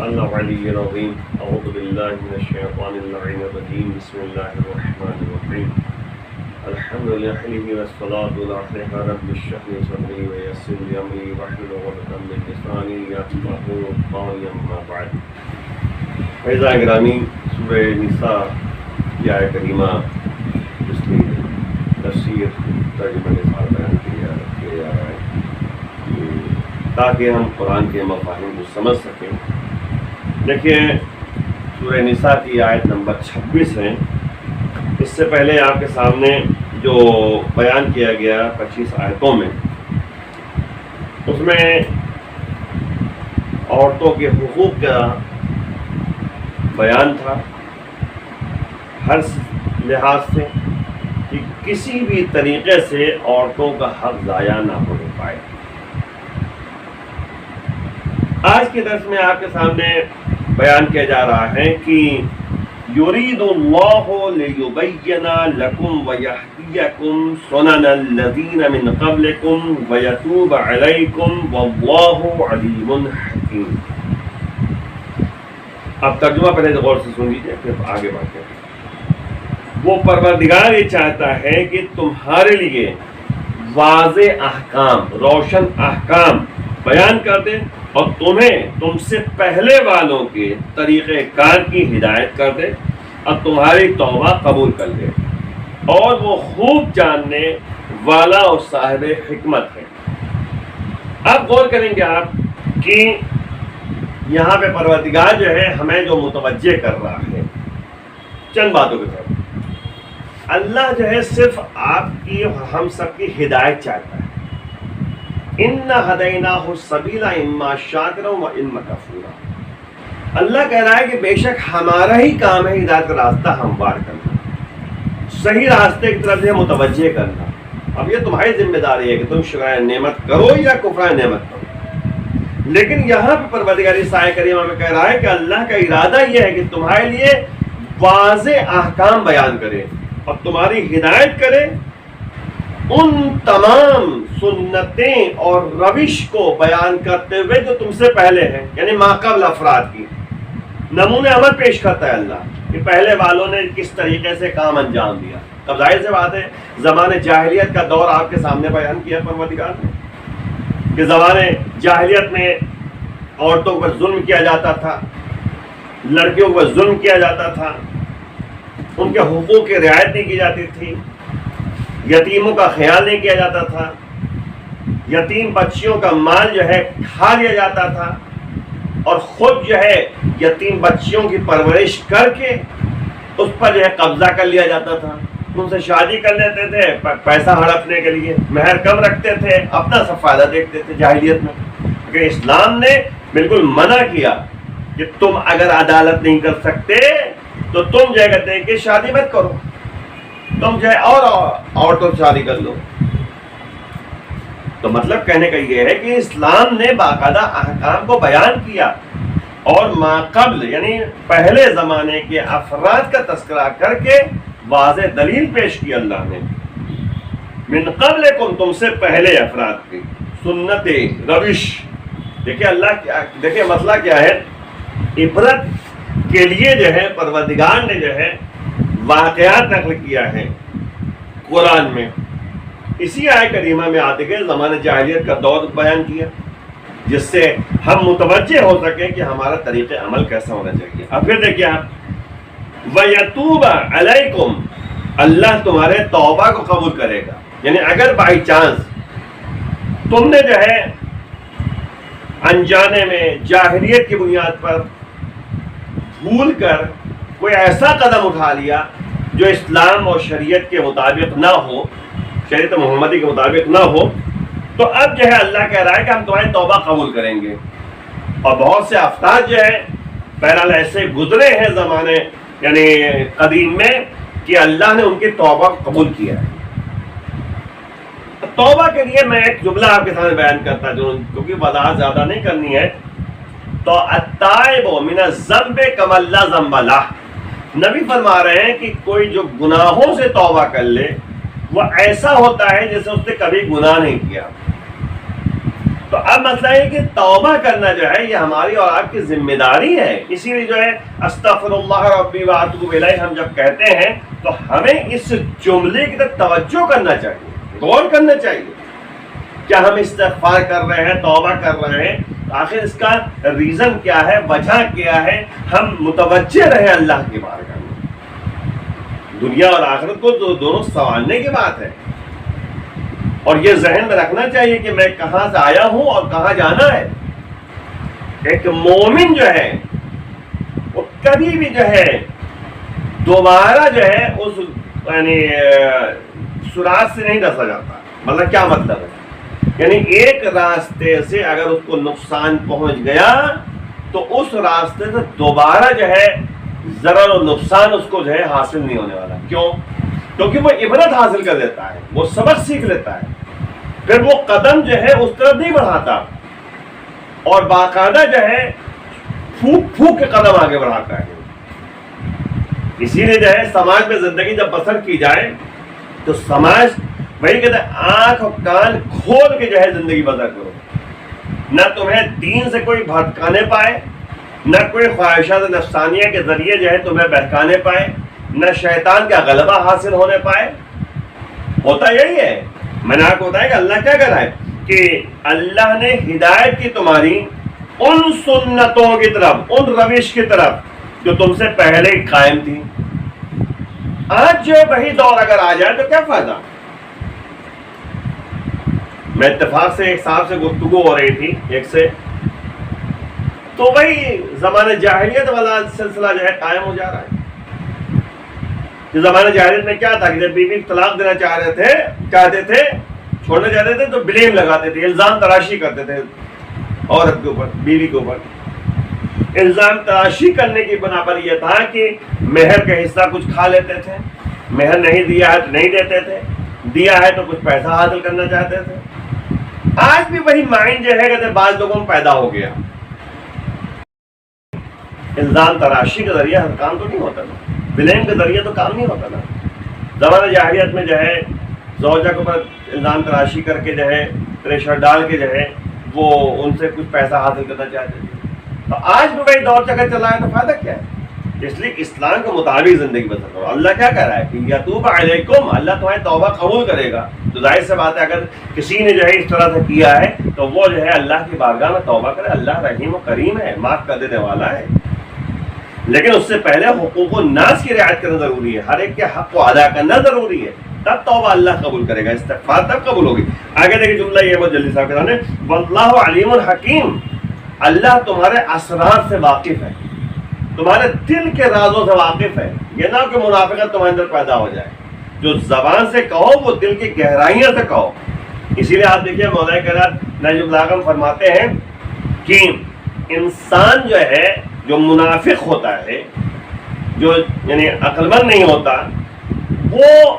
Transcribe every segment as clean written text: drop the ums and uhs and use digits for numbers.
العلی العظیم اعوذ باللہ من الشیطان اللعین الرجیم بسم اللہ الرحمن الرحیم الحمد للہ والصلاة والسلام رب اشرح لي صدری ویسر لي امری واحلل عقدۃ من لسانی یفقهوا قولی اما بعد. فیضان گرامی، سورہ نساء کی آیت کریمہ جس کی تفسیر ترجمہ کے ساتھ بیان کیا جا رہا ہے تاکہ ہم قرآن کے مفاہیم کو سمجھ سکیں. دیکھیے سورہ نساء کی آیت نمبر 26 ہے. اس سے پہلے آپ کے سامنے جو بیان کیا گیا 25 آیتوں میں، اس میں عورتوں کے حقوق کا بیان تھا ہر لحاظ سے کہ کسی بھی طریقے سے عورتوں کا حق ضائع نہ ہونے پائے. آج کے درس میں آپ کے سامنے بیان کیا جا رہا ہے کہ یرید اللہ لیبین لکم ویہدیکم سنن الذین من قبلکم ویتوب علیکم واللہ علیم حکیم. اب ترجمہ پہلے غور سے سن لیجیے پھر آگے بڑھتے ہیں. وہ پروردگار یہ چاہتا ہے کہ تمہارے لیے واضح احکام، روشن احکام بیان کر دے اور تم سے پہلے والوں کے طریقہ کار کی ہدایت کر دے اور تمہاری توبہ قبول کر لے. اور وہ خوب جاننے والا اور صاحب حکمت ہے. اب غور کریں گے آپ کہ یہاں پہ پروردگار جو ہے ہمیں جو متوجہ کر رہا ہے چند باتوں کی طرف. اللہ جو ہے صرف آپ کی ہم سب کی ہدایت چاہتا ہے. اِنَّ هَدَيْنَاهُ السَّبِيلَ إِمَّا شَاكِرًا وَإِمَّا كَفُورًا. اللہ کہہ رہا ہے کہ بے شک ہمارا ہی کام ہے ہدایت کا راستہ ہموار کرنا، صحیح راستے کی طرف سے متوجہ کرنا. اب یہ تمہاری ذمہ داری ہے کہ تم شکر نعمت کرو یا کفر نعمت کرو. لیکن یہاں پہ پروردگار سایہ کریمہ میں کہہ رہا ہے کہ اللہ کا ارادہ یہ ہے کہ تمہارے لیے واضح احکام بیان کرے اور تمہاری ہدایت کرے ان تمام سنتیں اور روش کو بیان کرتے ہوئے جو تم سے پہلے ہیں، یعنی ماقبل افراد کی نمونہ عمل پیش کرتا ہے اللہ کہ پہلے والوں نے کس طریقے سے کام انجام دیا. اب ظاہر سے بات ہے زمانے جاہلیت کا دور آپ کے سامنے بیان کیا پروردگار نے کہ زمانے جاہلیت میں عورتوں پر ظلم کیا جاتا تھا، لڑکیوں پر ظلم کیا جاتا تھا، ان کے حقوق کی رعایت نہیں کی جاتی تھی، یتیموں کا خیال نہیں کیا جاتا تھا، یتیم بچیوں کا مال جو ہے کھا لیا جاتا تھا اور خود جو ہے یتیم بچیوں کی پرورش کر کے اس پر جو ہے قبضہ کر لیا جاتا تھا. ان سے شادی کر لیتے تھے پیسہ ہڑپنے کے لیے، مہر کم رکھتے تھے، اپنا سب فائدہ دیکھتے تھے جاہلیت میں. لیکن اسلام نے بالکل منع کیا کہ تم اگر عدالت نہیں کر سکتے تو تم جو ہے کہتے ہیں کہ شادی مت کرو، تم جو ہے اور عورتوں سے شادی کر لو. تو مطلب کہنے کا یہ ہے کہ اسلام نے باقاعدہ احکام کو بیان کیا اور ماقبل یعنی پہلے زمانے کے افراد کا تذکرہ کر کے واضح دلیل پیش کی. اللہ نے من قبلکم تم سے پہلے افراد کی سنت روش. دیکھیں اللہ کیا، دیکھیں مسئلہ کیا ہے، عبرت کے لیے جو ہے پروردگار نے جو ہے واقعات نقل کیا ہے قرآن میں. اسی آیت کریمہ میں آتے گئے زمانے جاہلیت کا دور بیان کیا جس سے ہم متوجہ ہو سکیں کہ ہمارا طریقہ عمل کیسا ہونا چاہیے. اب پھر دیکھیے آپ وَيَتُوبَ عَلَيْكُمْ، اللہ تمہارے توبہ کو قبول کرے گا. یعنی اگر بائی چانس تم نے جو ہے انجانے میں جاہلیت کی بنیاد پر بھول کر کوئی ایسا قدم اٹھا لیا جو اسلام اور شریعت کے مطابق نہ ہو، شریعت محمدی کے مطابق نہ ہو، تو اب جو ہے اللہ کہہ رہا ہے کہ ہم تمہاری توبہ قبول کریں گے. اور بہت سے افراد جو ہے بہرحال ایسے گزرے ہیں زمانے یعنی قدیم میں کہ اللہ نے ان کی توبہ قبول کیا ہے. توبہ کے لیے میں ایک جملہ آپ کے سامنے بیان کرتا ہوں کیونکہ وضاحت زیادہ نہیں کرنی ہے. تو التائب من الذنب کمن لا ذنب لہ، نبی فرما رہے ہیں کہ کوئی جو گناہوں سے توبہ کر لے وہ ایسا ہوتا ہے جیسے اس نے کبھی گناہ نہیں کیا. تو اب مسئلہ ہے کہ توبہ کرنا جو ہے یہ ہماری اور آپ کی ذمہ داری ہے. اسی لیے جو ہے استغفر اللہ ربی واتوب الیہ ہم جب کہتے ہیں تو ہمیں اس جملے کی طرف توجہ کرنا چاہیے, غور کرنا چاہیے. کیا ہم استغفار کر رہے ہیں, توبہ کر رہے ہیں, آخر اس کا ریزن کیا ہے, وجہ کیا ہے, ہم متوجہ رہے اللہ کی بارگاہ میں. دنیا اور آخرت کو دونوں سنوارنے کی بات ہے, اور یہ ذہن میں رکھنا چاہیے کہ میں کہاں سے آیا ہوں اور کہاں جانا ہے. ایک مومن جو ہے وہ کبھی بھی جو ہے دوبارہ جو ہے اس یعنی سراغ سے نہیں ڈسا جاتا. مطلب کیا مطلب ہے, یعنی ایک راستے سے اگر اس کو نقصان پہنچ گیا تو اس راستے سے دوبارہ جو ہے ضرر اور نقصان اس کو جو ہے حاصل نہیں ہونے والا. کیوں؟ کیونکہ وہ عبرت حاصل کر لیتا ہے, وہ سبق سیکھ لیتا ہے, پھر وہ قدم جو ہے اس طرف نہیں بڑھاتا اور باقاعدہ جو ہے پھونک پھونک کے قدم آگے بڑھاتا ہے. اسی لیے جو ہے سماج میں زندگی جب بسر کی جائے تو سماج وہی کہتے ہیں آنکھ اور کان کھول کے جو ہے زندگی بسر کرو. نہ تمہیں دین سے کوئی بھٹکانے پائے, نہ کوئی خواہشات نفسانیہ کے ذریعے جو ہے تمہیں بہکانے پائے, نہ شیطان کا غلبہ حاصل ہونے پائے. ہوتا یہی ہے. میں نے آپ کو بتایا کہ اللہ کیا کر رہا ہے کہ اللہ نے ہدایت کی تمہاری ان سنتوں کی طرف, ان روش کی طرف جو تم سے پہلے ہی قائم تھی. آج جو وہی دور اگر آ جائے تو کیا فائدہ. میں اتفاق سے ایک صاحب سے گفتگو ہو رہی تھی ایک سے, تو وہی زمانہ جاہلیت والا سلسلہ جو ہے قائم ہو جا رہا ہے. کہ زمانہ جاہلیت میں کیا تھا کہ جب بیوی طلاق دینا چاہتے تھے, چھوڑنا چاہتے تھے تو بلیم لگاتے تھے, الزام تراشی کرتے تھے عورت کے اوپر, بیوی کے اوپر. الزام تراشی کرنے کی بنا پر یہ تھا کہ مہر کا حصہ کچھ کھا لیتے تھے, مہر نہیں دیا ہے تو نہیں دیتے تھے, دیا ہے تو کچھ پیسہ حاصل کرنا چاہتے تھے. آج بھی وہی مائنڈ جو ہے کہ بعض لوگوں میں پیدا ہو گیا. الزام تراشی کے ذریعے ہر کام تو نہیں ہوتا نا, بلیم کے ذریعے تو کام نہیں ہوتا نا. زمانہ جاہلیت میں جو ہے زوجہ کے اوپر الزام تراشی کر کے جو ہے پریشر ڈال کے جو ہے وہ ان سے کچھ پیسہ حاصل کرنا چاہتے تھے. تو آج بھی وہی دور چکر چلا ہے تو فائدہ کیا ہے. اس لیے اسلام کے مطابق زندگی بسر کرو. اللہ کیا کہہ رہا ہے کہ یتوب علیکم, اللہ تمہاری توبہ قبول کرے گا. تو ظاہر سے بات ہے اگر کسی نے جو ہے اس طرح سے کیا ہے تو وہ جو ہے اللہ کی بارگاہ میں توبہ کرے. اللہ رحیم و کریم ہے, معاف کر دینے والا ہے. لیکن اس سے پہلے حقوق الناس کی رعایت کرنا ضروری ہے, ہر ایک کے حق کو ادا کرنا ضروری ہے, تب توبہ اللہ قبول کرے گا, استغفار تب قبول ہوگی. آگے دیکھیں جملہ یہ بہت جلدی صاحب کے سامنے, واللہ علیم الحکیم, اللہ تمہارے اسرار سے واقف ہے, تمہارے دل کے رازوں سے واقف ہے. یہ نہ کہ منافقت تمہارے اندر پیدا ہو جائے, جو زبان سے کہو وہ دل کی گہرائیوں سے کہو. اسی لیے آپ دیکھیے مولانا کرام نجم العالم فرماتے ہیں کہ انسان جو ہے جو منافق ہوتا ہے, جو یعنی عقل مند نہیں ہوتا, وہ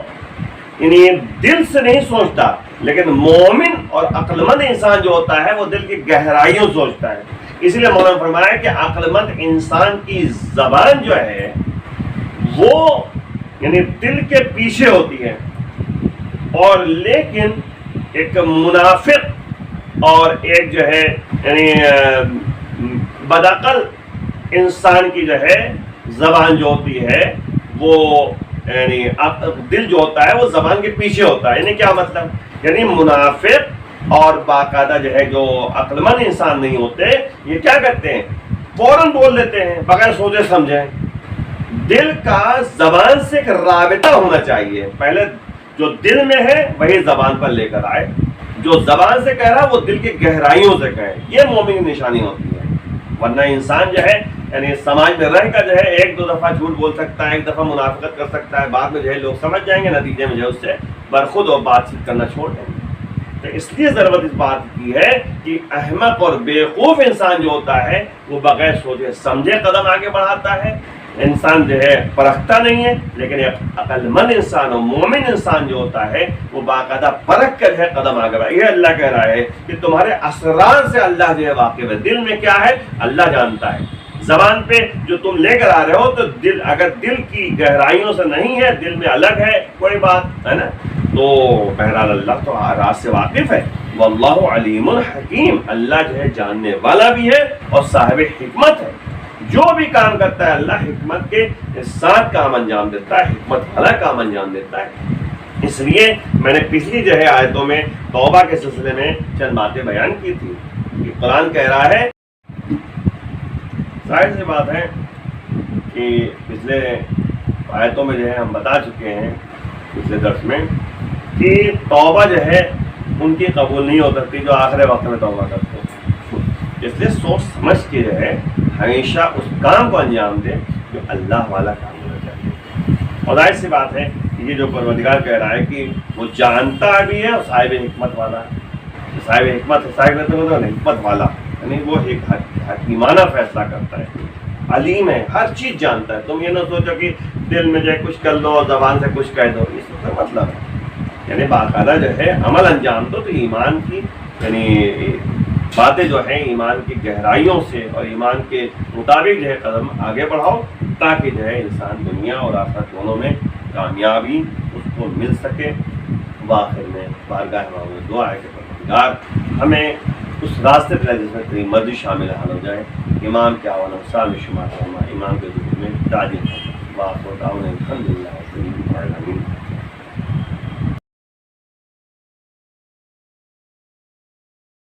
یعنی دل سے نہیں سوچتا, لیکن مومن اور عقل مند انسان جو ہوتا ہے وہ دل کی گہرائیوں سوچتا ہے. اس لیے مولانا فرمایا کہ عقل مند انسان کی زبان جو ہے وہ یعنی دل کے پیچھے ہوتی ہے, اور لیکن ایک منافق اور ایک جو ہے یعنی بدعقل انسان کی جو ہے زبان جو ہوتی ہے وہ یعنی دل جو ہوتا ہے وہ زبان کے پیچھے ہوتا ہے. یعنی کیا مطلب, یعنی منافق اور باقاعدہ جو ہے جو عقل مند انسان نہیں ہوتے, یہ کیا کرتے ہیں, فوراً بول دیتے ہیں بغیر سوچے سمجھے. دل کا زبان سے ایک رابطہ ہونا چاہیے, پہلے جو دل میں ہے وہی زبان پر لے کر آئے, جو زبان سے کہہ رہا ہے وہ دل کی گہرائیوں سے کہے. یہ مومن کی نشانی ہوتی ہے. ورنہ انسان جو ہے یعنی سماج میں رہ کر جو ہے ایک دو دفعہ جھوٹ بول سکتا ہے, ایک دفعہ منافقت کر سکتا ہے, بعد میں جو ہے لوگ سمجھ جائیں گے, نتیجے میں جو ہے اس سے برخود اور بات چیت کرنا چھوڑ دیں گے. تو اس لیے ضرورت اس بات کی ہے کہ احمق اور بیوقوف انسان جو ہوتا ہے وہ بغیر سوچے سمجھے قدم آگے بڑھاتا ہے. انسان جو ہے پرکھتا نہیں ہے, لیکن ایک عقل مند انسان اور مومن انسان جو ہوتا ہے وہ باقاعدہ پرکھ کر ہے قدم آگے بڑھا. یہ اللہ کہہ رہا ہے کہ تمہارے اسرار سے اللہ جو ہے واقف ہے, دل میں کیا ہے اللہ جانتا ہے. زبان پہ جو تم لے کر آ رہے ہو تو دل, اگر دل کی گہرائیوں سے نہیں ہے, دل میں الگ ہے کوئی بات ہے نا, تو بہرحال اللہ تو راز سے واقف ہے. واللہ علیم حکیم، اللہ جو ہے جاننے والا بھی ہے اور صاحب حکمت ہے. جو بھی کام کرتا ہے اللہ حکمت کے ساتھ کام انجام دیتا ہے، حکمت والا کام انجام دیتا ہے. اس لیے میں نے پچھلی جو ہے آیتوں میں توبہ کے سلسلے میں چند باتیں بیان کی تھی کہ قرآن کہہ رہا ہے، ظاہر سی بات ہے کہ پچھلے آیتوں میں جو ہے ہم بتا چکے ہیں پچھلے درس میں کہ توبہ جو ہے ان کی قبول نہیں ہو سکتی جو آخر وقت میں توبہ کرتے ہیں. اس لیے سوچ سمجھ کے جو ہے ہمیشہ اس کام کو انجام دے جو اللہ والا کام ہونا چاہیے. اور ظاہر سی بات ہے کہ یہ جو پروردگار کہہ رہا ہے کہ وہ جانتا بھی ہے اور صاحب حکمت والا ہے. صاحب حکمت ہے، صاحب حکمت والا یعنی وہ ایک حکیمانہ فیصلہ کرتا ہے، علیم ہے، ہر چیز جانتا ہے. تم یہ نہ سوچو کہ دل میں جو ہے کچھ کر لو اور زبان سے کچھ کہہ دو، اس کا مطلب ہے یعنی باقاعدہ جو ہے عمل انجام دو. تو ایمان کی یعنی باتیں جو ہیں ایمان کی گہرائیوں سے اور ایمان کے مطابق جو ہے قدم آگے بڑھاؤ تاکہ جو ہے انسان دنیا اور آخرت دونوں میں کامیابی اس کو مل سکے. وآخر میں بارگاہ میں دعا ہے کہ پروردگار ہمیں اس راستے پر جس میں تیری مرضی شامل حال ہو جائے. امام کے اعوان افسار میں شمار فرما، امام کے ذکر میں تعجب فرما. وآخر دعوانا الحمدللہ رب العالمین.